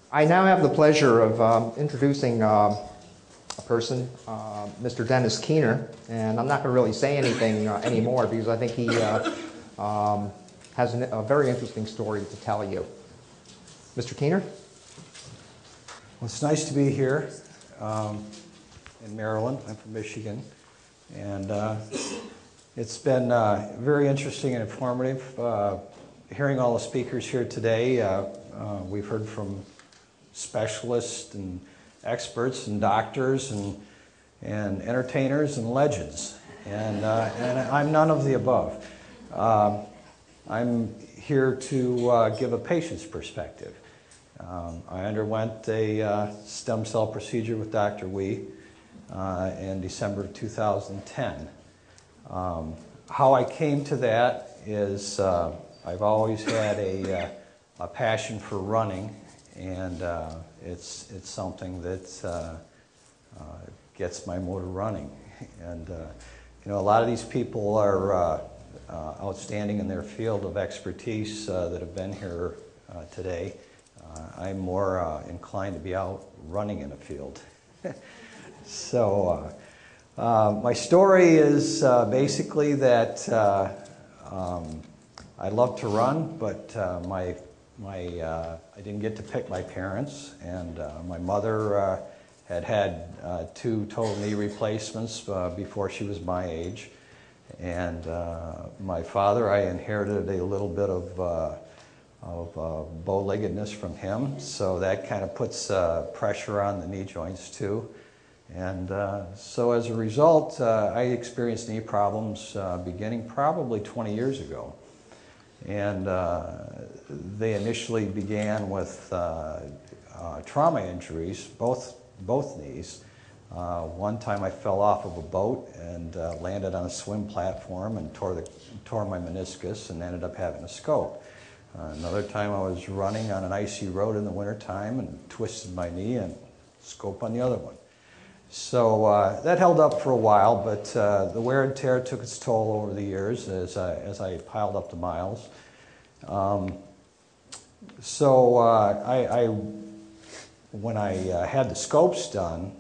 I now have the pleasure of introducing a person, Mr. Dennis Keener, and I'm not going to really say anything anymore because I think he has a very interesting story to tell you. Mr. Keener? Well, it's nice to be here in Maryland. I'm from Michigan, and it's been very interesting and informative hearing all the speakers here today. We've heard from specialists and experts and doctors and entertainers and legends, and I'm none of the above. I'm here to give a patient's perspective. I underwent a stem cell procedure with Dr. Wee in December of 2010. How I came to that is I've always had a passion for running, and it's something that gets my motor running. And you know, a lot of these people are outstanding in their field of expertise that have been here today. I'm more inclined to be out running in a field. So my story is basically that I love to run, but I didn't get to pick my parents, and my mother had 2 total knee replacements before she was my age, and my father, I inherited a little bit of bow-leggedness from him, so that kind of puts pressure on the knee joints too. And so as a result, I experienced knee problems beginning probably 20 years ago. And they initially began with trauma injuries, both knees. One time I fell off of a boat and landed on a swim platform and tore my meniscus and ended up having a scope. Another time I was running on an icy road in the wintertime and twisted my knee and scope on the other one. So that held up for a while, but the wear and tear took its toll over the years as I piled up the miles. When I had the scopes done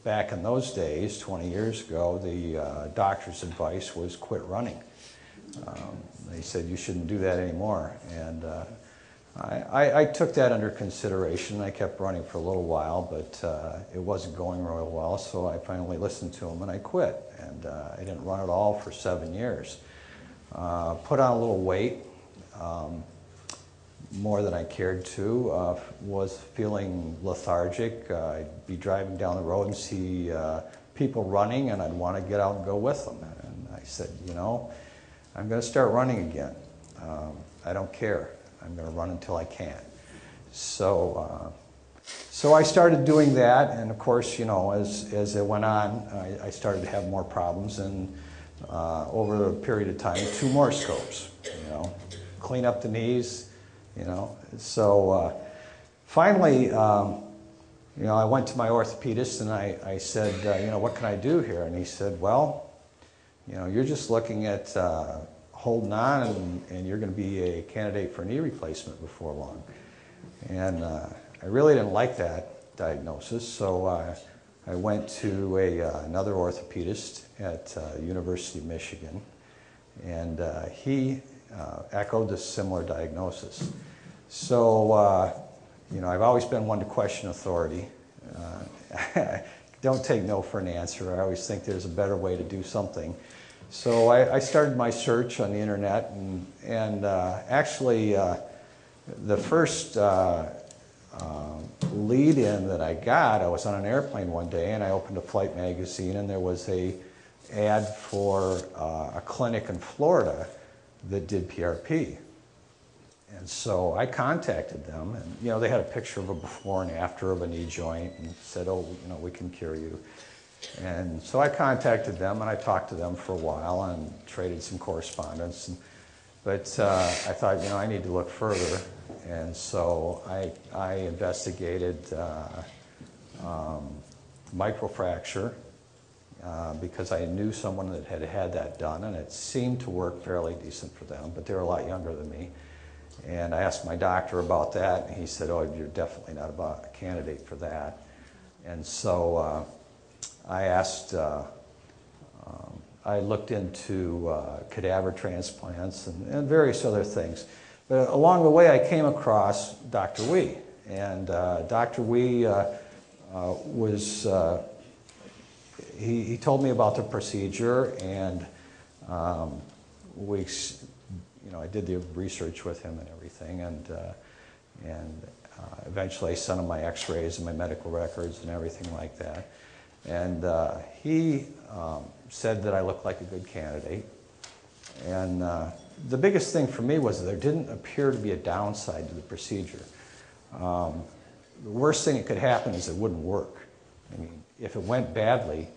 back in those days, 20 years ago, the doctor's advice was quit running. They said you shouldn't do that anymore, and I took that under consideration. I kept running for a little while, but it wasn't going real well, so I finally listened to them and I quit. And I didn't run at all for 7 years. Put on a little weight, more than I cared to. Was feeling lethargic. I'd be driving down the road and see people running, and I'd want to get out and go with them. And I said, you know, I'm going to start running again. I don't care. I'm going to run until I can. So I started doing that, and of course, you know, as it went on, I started to have more problems, and over a period of time, 2 more scopes, you know, clean up the knees, you know. So finally, you know, I went to my orthopedist and I said, you know, what can I do here? And he said, well, you know, you're just looking at holding on, and you're going to be a candidate for knee replacement before long. And I really didn't like that diagnosis, so I went to another orthopedist at University of Michigan, and he echoed a similar diagnosis. So, you know, I've always been one to question authority. Don't take no for an answer. I always think there's a better way to do something. So I started my search on the internet, and actually the first lead-in that I got, I was on an airplane one day and I opened a flight magazine, and there was a ad for a clinic in Florida that did PRP. And so I contacted them, and you know, they had a picture of a before and after of a knee joint and said, oh, you know, we can cure you. And so I contacted them, and I talked to them for a while and traded some correspondence. But I thought, you know, I need to look further. And so I investigated microfracture because I knew someone that had had that done, and it seemed to work fairly decent for them, but they were a lot younger than me. And I asked my doctor about that, and he said, oh, you're definitely not a candidate for that. And so I asked, I looked into cadaver transplants and various other things. But along the way, I came across Dr. Wee. And Dr. Wee he told me about the procedure, and I did the research with him and everything, and eventually I sent him my x-rays and my medical records and everything like that. And he said that I looked like a good candidate. And the biggest thing for me was there didn't appear to be a downside to the procedure. The worst thing that could happen is it wouldn't work. I mean, if it went badly,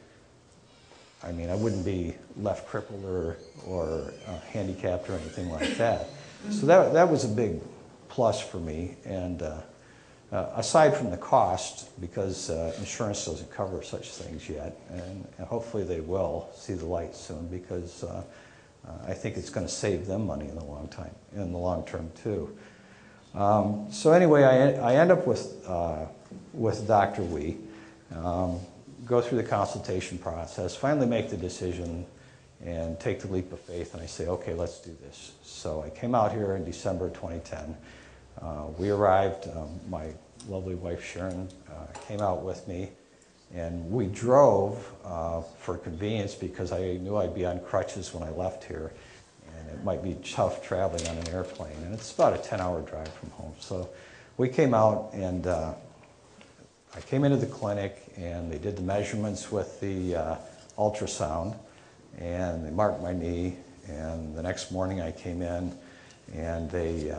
I mean, I wouldn't be left crippled or handicapped or anything like that. So that was a big plus for me. And aside from the cost, because insurance doesn't cover such things yet, and hopefully they will see the light soon, because I think it's going to save them money in the long term too. So anyway, I end up with Dr. Wee. Go through the consultation process, finally make the decision and take the leap of faith, and I say, okay, let's do this. So I came out here in December 2010. We arrived, my lovely wife Sharon came out with me, and we drove for convenience because I knew I'd be on crutches when I left here, and it might be tough traveling on an airplane, and it's about a 10-hour drive from home. So we came out, and I came into the clinic, and they did the measurements with the ultrasound, and they marked my knee, and the next morning I came in, and they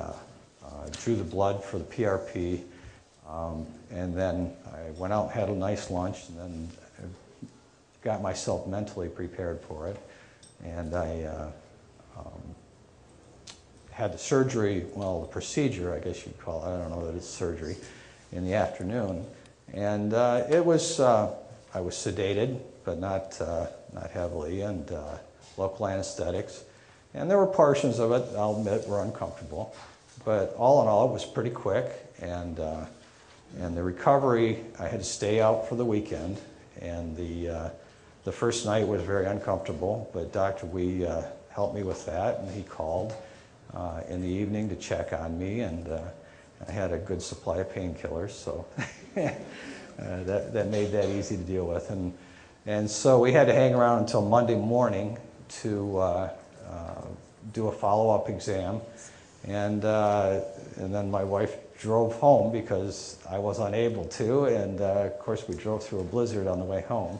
drew the blood for the PRP, and then I went out and had a nice lunch, and then got myself mentally prepared for it, and I had the surgery, well, the procedure, I guess you'd call it, I don't know that it's surgery, in the afternoon. And I was sedated, but not heavily, and local anesthetics. And there were portions of it, I'll admit, were uncomfortable. But all in all, it was pretty quick. And the recovery, I had to stay out for the weekend. And the first night was very uncomfortable, but Dr. Wee helped me with that, and he called in the evening to check on me, and I had a good supply of painkillers, so that made that easy to deal with. And so we had to hang around until Monday morning to do a follow-up exam. And then my wife drove home because I was unable to, and of course we drove through a blizzard on the way home.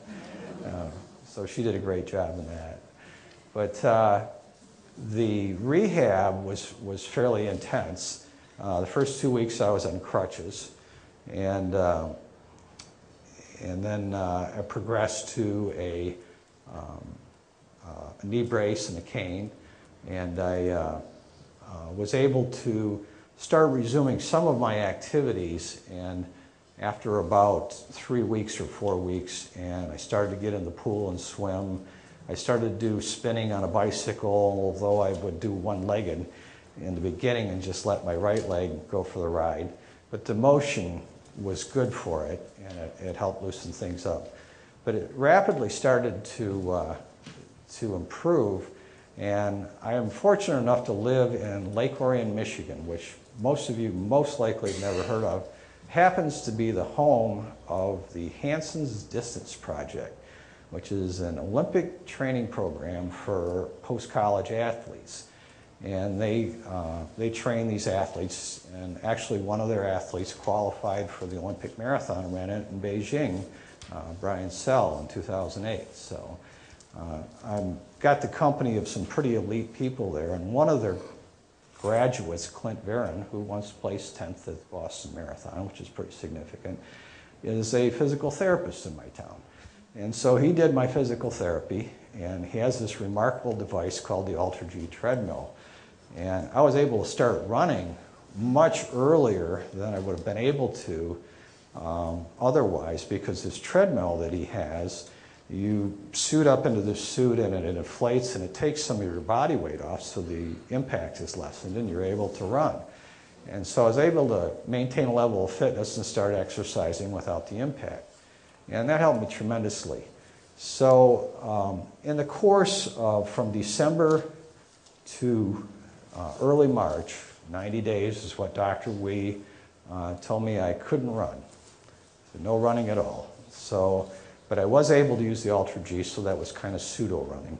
So she did a great job in that. But the rehab was fairly intense. The first 2 weeks I was on crutches, and then I progressed to a knee brace and a cane, and I was able to start resuming some of my activities, and after about 3 weeks or 4 weeks, and I started to get in the pool and swim. I started to do spinning on a bicycle, although I would do one-legged in the beginning and just let my right leg go for the ride. But the motion was good for it, and it helped loosen things up. But it rapidly started to improve, and I am fortunate enough to live in Lake Orion, Michigan, which most of you most likely have never heard of. Happens to be the home of the Hanson's Distance Project, which is an Olympic training program for post-college athletes. And they train these athletes, and actually one of their athletes qualified for the Olympic marathon and ran it in Beijing, Brian Sell, in 2008. So I've got the company of some pretty elite people there, and one of their graduates, Clint Barron, who once placed 10th at the Boston Marathon, which is pretty significant, is a physical therapist in my town. And so he did my physical therapy, and he has this remarkable device called the Ultra-G treadmill. And I was able to start running much earlier than I would have been able to otherwise, because this treadmill that he has, you suit up into this suit and it inflates and it takes some of your body weight off, so the impact is lessened and you're able to run. And so I was able to maintain a level of fitness and start exercising without the impact. And that helped me tremendously. So in the course of from December to early March, 90 days is what Dr. Wee told me I couldn't run. No running at all. So, but I was able to use the Ultra G, so that was kind of pseudo running.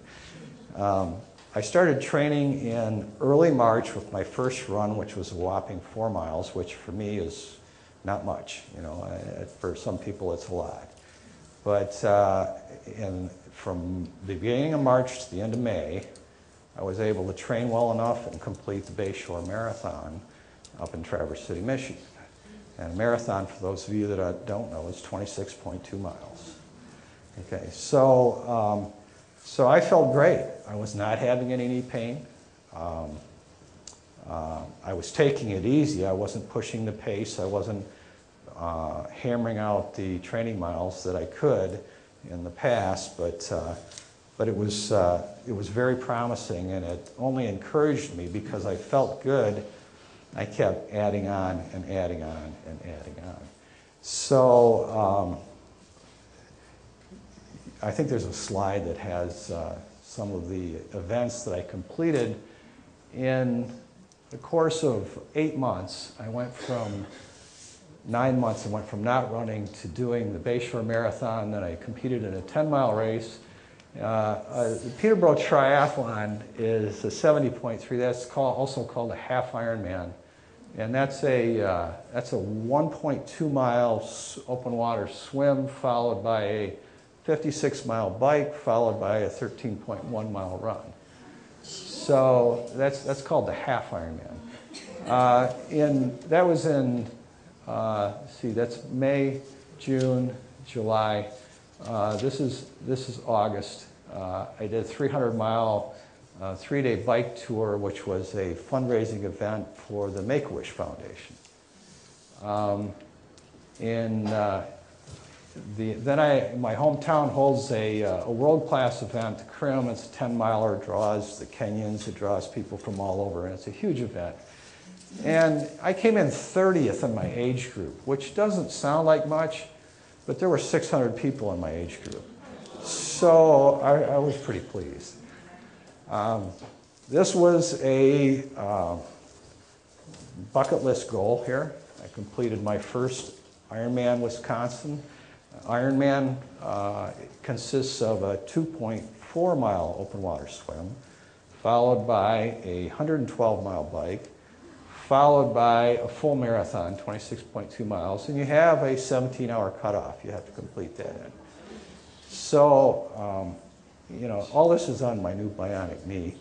I started training in early March with my first run, which was a whopping 4 miles, which for me is not much. You know, for some people it's a lot. But from the beginning of March to the end of May, I was able to train well enough and complete the Bayshore Marathon up in Traverse City, Michigan. And a marathon, for those of you that don't know, is 26.2 miles. Okay, so I felt great. I was not having any knee pain. I was taking it easy. I wasn't pushing the pace. I wasn't hammering out the training miles that I could in the past, but it was very promising, and it only encouraged me because I felt good. I kept adding on and adding on and adding on. So I think there's a slide that has some of the events that I completed. In the course of 8 months, I went from 9 months, I went from not running to doing the Bayshore Marathon. Then I competed in a 10-mile race. The Peterborough Triathlon is a 70.3. That's also called a half Ironman, and that's a 1.2 mile open water swim followed by a 56-mile bike followed by a 13.1 mile run. So that's called the half Ironman. That was in that's May, June, July. This is August. I did a 300-mile 3-day bike tour, which was a fundraising event for the Make-A-Wish Foundation. My hometown holds a world-class event, the Crim. It's a 10-miler. It draws the Kenyans. It draws people from all over, and it's a huge event. And I came in 30th in my age group, which doesn't sound like much, but there were 600 people in my age group. So I was pretty pleased. This was a bucket list goal here. I completed my first Ironman Wisconsin. Ironman consists of a 2.4 mile open water swim, followed by a 112 mile bike, followed by a full marathon, 26.2 miles, and you have a 17-hour cutoff. You have to complete that in. So, all this is on my new bionic knee.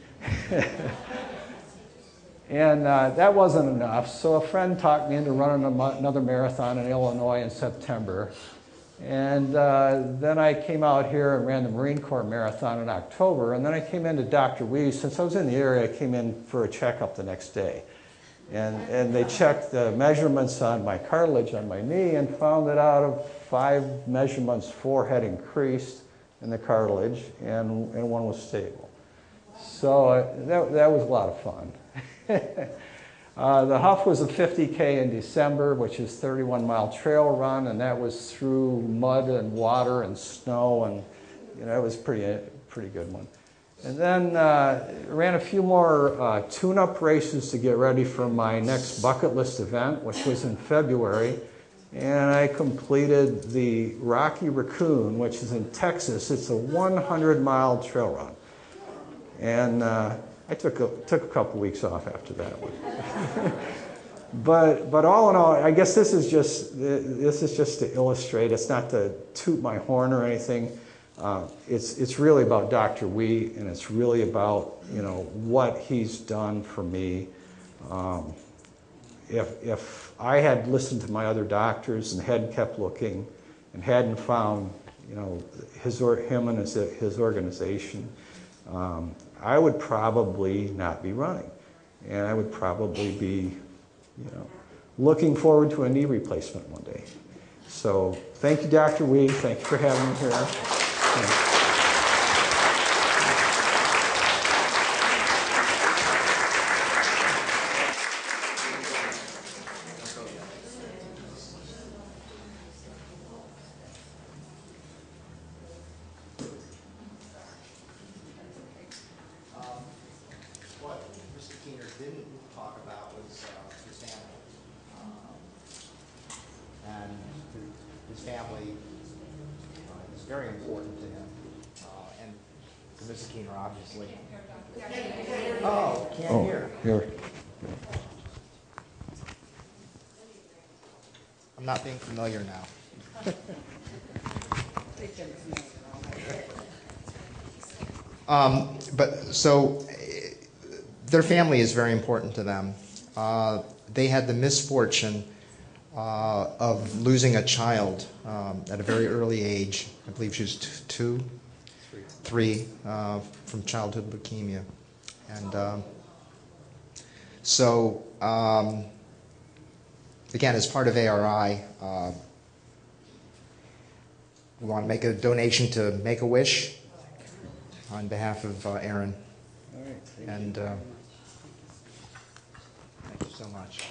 And that wasn't enough, so a friend talked me into running another marathon in Illinois in September. And then I came out here and ran the Marine Corps Marathon in October, and then I came into Dr. Wee. Since I was in the area, I came in for a checkup the next day. And they checked the measurements on my cartilage on my knee and found that out of 5 measurements, 4 had increased in the cartilage and 1 was stable. So that was a lot of fun. The Huff was a 50K in December, which is 31-mile trail run, and that was through mud and water and snow, and it was pretty good one. And then ran a few more tune-up races to get ready for my next bucket list event, which was in February. And I completed the Rocky Raccoon, which is in Texas. It's a 100-mile trail run. And I took a couple weeks off after that one. But all in all, I guess this is just to illustrate. It's not to toot my horn or anything. It's really about Dr. Wee, and it's really about what he's done for me. If I had listened to my other doctors and hadn't kept looking and hadn't found him and his organization, I would probably not be running, and I would probably be looking forward to a knee replacement one day. So thank you, Dr. Wee. Thank you for having me here. his family is very important to him, and to Mrs. Keener, obviously. Oh, can't hear. Here. I'm not being familiar now. Their family is very important to them. They had the misfortune of losing a child at a very early age. I believe she was three, from childhood leukemia. And again, as part of ARI, we want to make a donation to Make-A-Wish on behalf of Aaron. All right, Thank you so much.